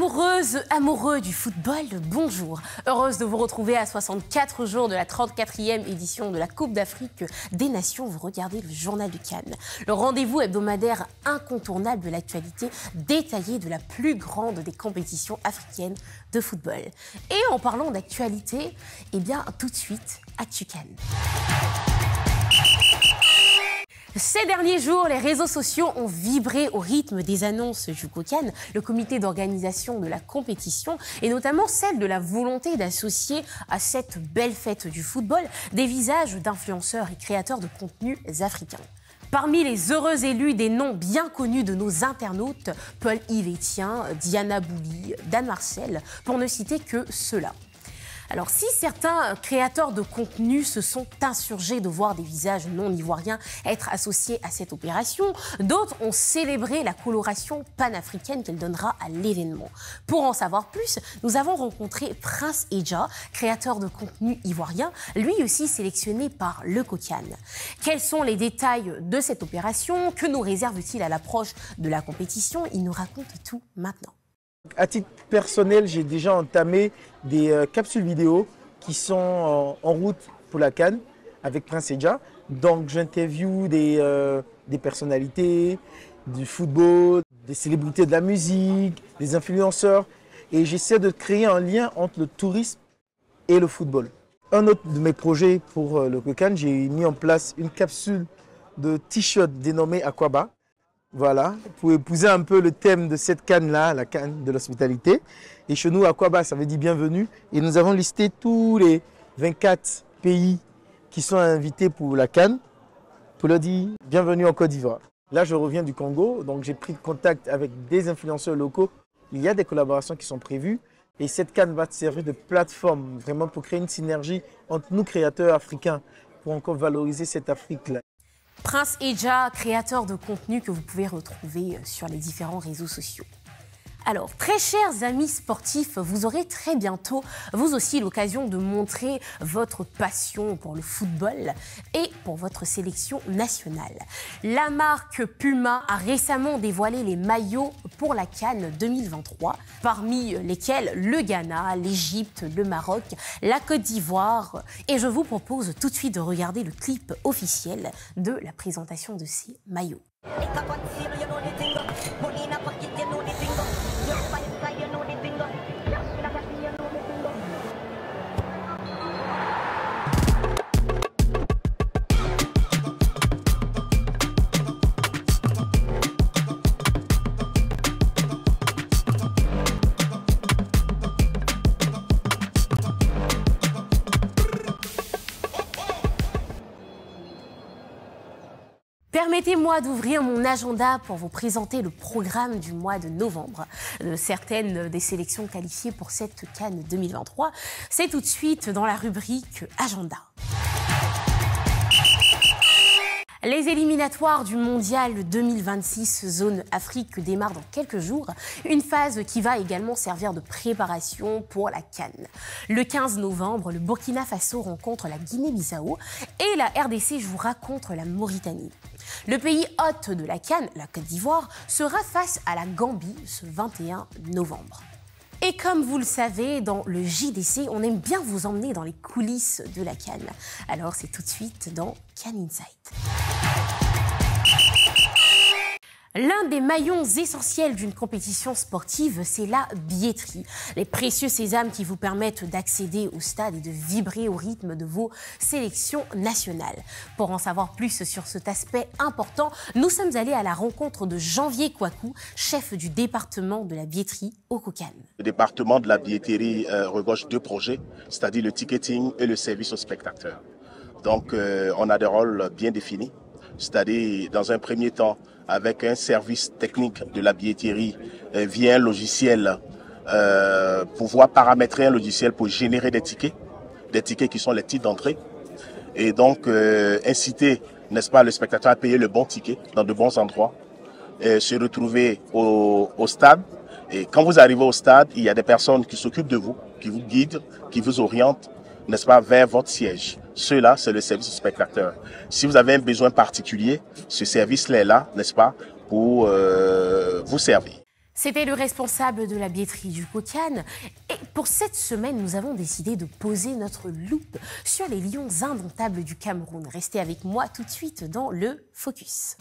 Amoureuses, amoureux du football, bonjour. Heureuse de vous retrouver à 64 jours de la 34e édition de la Coupe d'Afrique des Nations. Vous regardez le Journal de Cannes, le rendez-vous hebdomadaire incontournable de l'actualité détaillée de la plus grande des compétitions africaines de football. Et en parlant d'actualité, eh bien tout de suite, Actu Cannes. Ces derniers jours, les réseaux sociaux ont vibré au rythme des annonces du COCAN, le comité d'organisation de la compétition, et notamment celle de la volonté d'associer à cette belle fête du football des visages d'influenceurs et créateurs de contenus africains. Parmi les heureux élus, des noms bien connus de nos internautes, Paul-Yves Etienne, Diana Bouli, Dan Marcel, pour ne citer que ceux-là. Alors si certains créateurs de contenu se sont insurgés de voir des visages non ivoiriens être associés à cette opération, d'autres ont célébré la coloration panafricaine qu'elle donnera à l'événement. Pour en savoir plus, nous avons rencontré Prince Edja, créateur de contenu ivoirien, lui aussi sélectionné par le COCAN. Quels sont les détails de cette opération? Que nous réserve-t-il à l'approche de la compétition? Il nous raconte tout maintenant. À titre personnel, j'ai déjà entamé des capsules vidéo qui sont en route pour la CAN avec Prince Edja. Donc j'interviewe des personnalités du football, des célébrités de la musique, des influenceurs. Et j'essaie de créer un lien entre le tourisme et le football. Un autre de mes projets pour le COCAN, j'ai mis en place une capsule de t-shirt dénommée Aquaba. Voilà, pour épouser un peu le thème de cette canne-là, la canne de l'hospitalité. Et chez nous, Aquaba, ça veut dire bienvenue. Et nous avons listé tous les 24 pays qui sont invités pour la canne, pour leur dire bienvenue en Côte d'Ivoire. Là, je reviens du Congo, donc j'ai pris contact avec des influenceurs locaux. Il y a des collaborations qui sont prévues. Et cette canne va servir de plateforme vraiment pour créer une synergie entre nous, créateurs africains, pour encore valoriser cette Afrique-là. Prince Edja, créateur de contenu que vous pouvez retrouver sur les différents réseaux sociaux. Alors, très chers amis sportifs, vous aurez très bientôt, vous aussi, l'occasion de montrer votre passion pour le football et pour votre sélection nationale. La marque Puma a récemment dévoilé les maillots pour la CAN 2023, parmi lesquels le Ghana, l'Égypte, le Maroc, la Côte d'Ivoire. Et je vous propose tout de suite de regarder le clip officiel de la présentation de ces maillots. Permettez-moi d'ouvrir mon agenda pour vous présenter le programme du mois de novembre. Certaines des sélections qualifiées pour cette CAN 2023, c'est tout de suite dans la rubrique Agenda. Les éliminatoires du Mondial 2026 Zone Afrique démarrent dans quelques jours, une phase qui va également servir de préparation pour la CAN. Le 15 novembre, le Burkina Faso rencontre la Guinée-Bissau et la RDC jouera contre la Mauritanie. Le pays hôte de la CAN, la Côte d'Ivoire, sera face à la Gambie ce 21 novembre. Et comme vous le savez, dans le JDC, on aime bien vous emmener dans les coulisses de la CAN. Alors c'est tout de suite dans CAN Insight. L'un des maillons essentiels d'une compétition sportive, c'est la billetterie. Les précieux sésames qui vous permettent d'accéder au stade et de vibrer au rythme de vos sélections nationales. Pour en savoir plus sur cet aspect important, nous sommes allés à la rencontre de Janvier Kouakou, chef du département de la billetterie au COCAN. Le département de la billetterie regorge deux projets, c'est-à-dire le ticketing et le service aux spectateurs. Donc on a des rôles bien définis, c'est-à-dire dans un premier temps, avec un service technique de la billetterie via un logiciel, pouvoir paramétrer un logiciel pour générer des tickets qui sont les titres d'entrée. Et donc inciter, n'est-ce pas, le spectateur à payer le bon ticket dans de bons endroits, se retrouver au stade. Et quand vous arrivez au stade, il y a des personnes qui s'occupent de vous, qui vous guident, qui vous orientent, n'est-ce pas, vers votre siège. Ceux-là, c'est le service au spectateur. Si vous avez un besoin particulier, ce service-là est là, n'est-ce pas, pour vous servir. C'était le responsable de la billetterie Juco Cannes. Et pour cette semaine, nous avons décidé de poser notre loupe sur les lions indomptables du Cameroun. Restez avec moi tout de suite dans le Focus.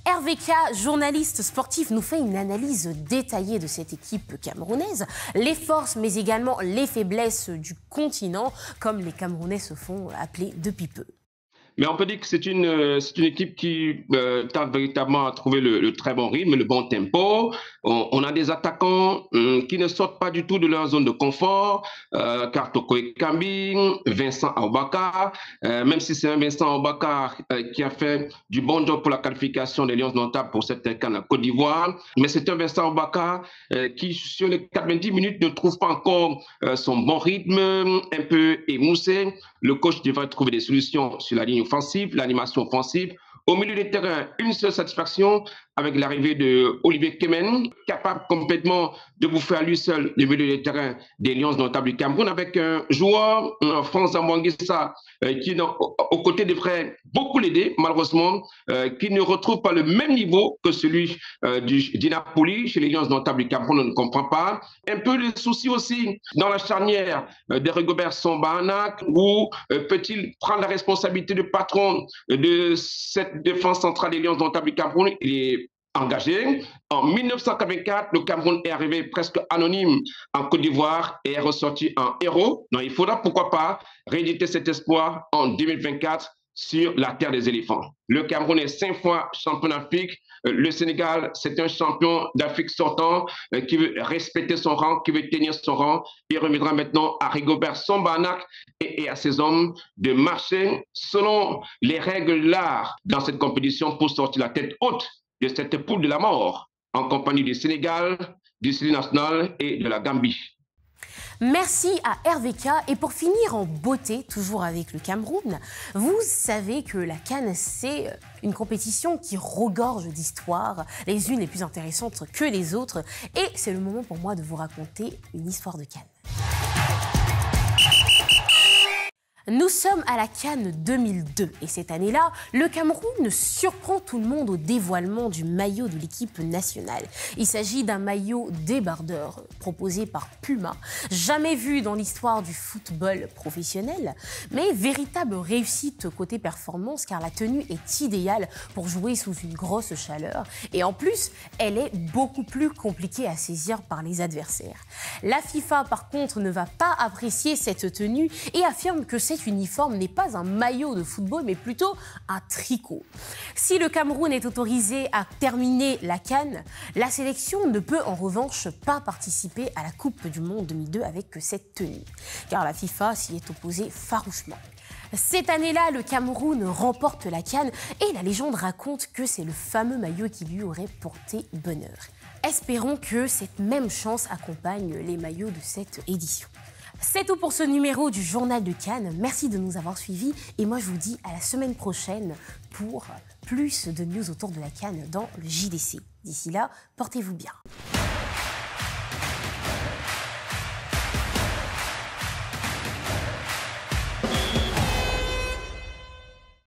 RVK, journaliste sportif, nous fait une analyse détaillée de cette équipe camerounaise, les forces mais également les faiblesses du continent, comme les Camerounais se font appeler depuis peu. Mais on peut dire que c'est une équipe qui tente véritablement à trouver le très bon rythme, le bon tempo. On a des attaquants qui ne sortent pas du tout de leur zone de confort. Kartoko Ekambi, Vincent Aubakar, même si c'est un Vincent Aubakar qui a fait du bon job pour la qualification des Lions indomptables pour cette CAN à Côte d'Ivoire. Mais c'est un Vincent Aubakar qui, sur les 90 minutes, ne trouve pas encore son bon rythme, un peu émoussé. Le coach devrait trouver des solutions sur la ligne offensive, l'animation offensive. Au milieu des terrains, une seule satisfaction avec l'arrivée de Olivier Kemen, capable complètement de bouffer à lui seul le milieu des terrains des Lions indomptables du Cameroun, avec un joueur, Franz Amwanguissa, qui aux côtés devrait beaucoup l'aider, malheureusement, qui ne retrouve pas le même niveau que celui du Napoli chez les Lions indomptables du Cameroun, on ne comprend pas. Un peu de soucis aussi dans la charnière de Rigobert Song-Bahanac, où peut-il prendre la responsabilité de patron de cette défense centrale des Lions indomptables du Cameroun? Il est engagé. En 1984, le Cameroun est arrivé presque anonyme en Côte d'Ivoire et est ressorti en héros. Donc, il faudra, pourquoi pas, rééditer cet espoir en 2024 sur la terre des éléphants. Le Cameroun est 5 fois champion d'Afrique. Le Sénégal, c'est un champion d'Afrique sortant qui veut respecter son rang, qui veut tenir son rang. Il reviendra maintenant à Rigobert Song-Bahanac et à ses hommes de marcher selon les règles de l'art dans cette compétition pour sortir la tête haute de cette poule de la mort en compagnie du Sénégal, du Sili national et de la Gambie. Merci à RVK. Et pour finir en beauté, toujours avec le Cameroun, vous savez que la CAN, c'est une compétition qui regorge d'histoires, les unes les plus intéressantes que les autres. Et c'est le moment pour moi de vous raconter une histoire de CAN. Nous sommes à la CAN 2002 et cette année-là, le Cameroun surprend tout le monde au dévoilement du maillot de l'équipe nationale. Il s'agit d'un maillot débardeur proposé par Puma, jamais vu dans l'histoire du football professionnel, mais véritable réussite côté performance car la tenue est idéale pour jouer sous une grosse chaleur et en plus, elle est beaucoup plus compliquée à saisir par les adversaires. La FIFA par contre ne va pas apprécier cette tenue et affirme que cet uniforme n'est pas un maillot de football, mais plutôt un tricot. Si le Cameroun est autorisé à terminer la CAN, la sélection ne peut en revanche pas participer à la Coupe du Monde 2002 avec cette tenue, car la FIFA s'y est opposée farouchement. Cette année-là, le Cameroun remporte la CAN et la légende raconte que c'est le fameux maillot qui lui aurait porté bonheur. Espérons que cette même chance accompagne les maillots de cette édition. C'est tout pour ce numéro du Journal de CAN. Merci de nous avoir suivis et moi je vous dis à la semaine prochaine pour plus de news autour de la CAN dans le JDC. D'ici là, portez-vous bien.